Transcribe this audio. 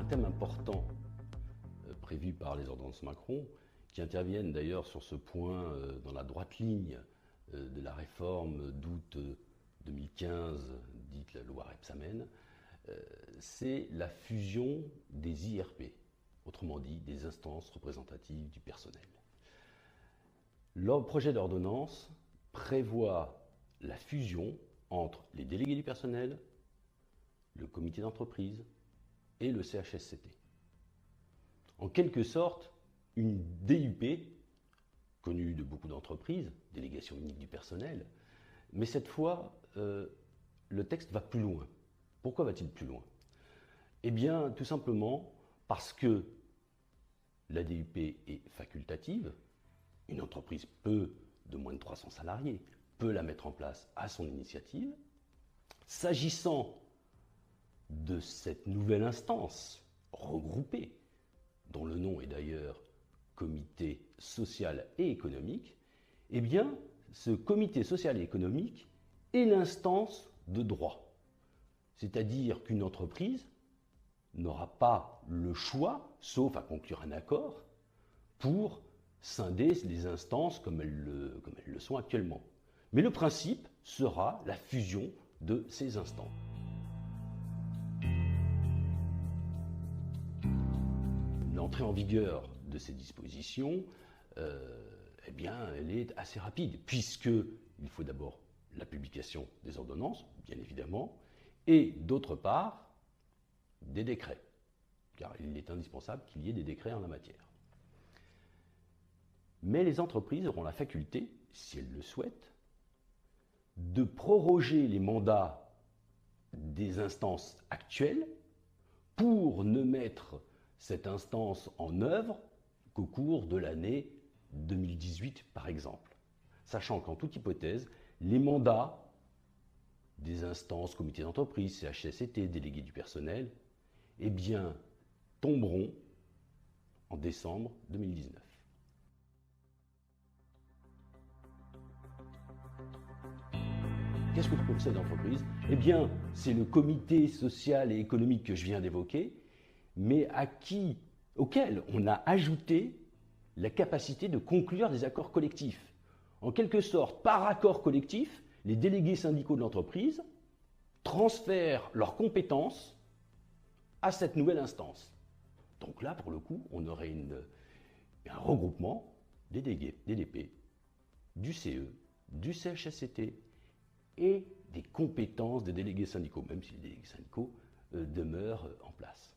thème important prévu par les ordonnances Macron, qui interviennent d'ailleurs sur ce point dans la droite ligne de la réforme d'août 2015, dite la loi Rebsamen, c'est la fusion des IRP, autrement dit des instances représentatives du personnel. Le projet d'ordonnance prévoit la fusion entre les délégués du personnel, le comité d'entreprise et le CHSCT. En quelque sorte, une DUP, connue de beaucoup d'entreprises, délégation unique du personnel, mais cette fois, le texte va plus loin. Pourquoi va-t-il plus loin? Eh bien, tout simplement parce que la DUP est facultative. Une entreprise de moins de 300 salariés, peut la mettre en place à son initiative. S'agissant de cette nouvelle instance regroupée, dont le nom est d'ailleurs Comité social et économique, eh bien, ce comité social et économique est l'instance de droit. C'est-à-dire qu'une entreprise n'aura pas le choix, sauf à conclure un accord, pour scinder les instances comme elles le sont actuellement. Mais le principe sera la fusion de ces instances. L'entrée en vigueur de ces dispositions, eh bien, elle est assez rapide, puisqu'il faut d'abord la publication des ordonnances, bien évidemment, et d'autre part, des décrets, car il est indispensable qu'il y ait des décrets en la matière. Mais les entreprises auront la faculté, si elles le souhaitent, de proroger les mandats des instances actuelles pour ne mettre cette instance en œuvre qu'au cours de l'année 2018, par exemple. Sachant qu'en toute hypothèse, les mandats des instances, comités d'entreprise, CHSCT, délégués du personnel, eh bien, tomberont en décembre 2019. Qu'est-ce que le conseil d'entreprise? Eh bien, c'est le comité social et économique que je viens d'évoquer, mais auquel on a ajouté la capacité de conclure des accords collectifs. En quelque sorte, par accord collectif, les délégués syndicaux de l'entreprise transfèrent leurs compétences à cette nouvelle instance. Donc là, pour le coup, on aurait un regroupement des DDP, du CE, du CHSCT et des compétences des délégués syndicaux, même si les délégués syndicaux demeurent en place.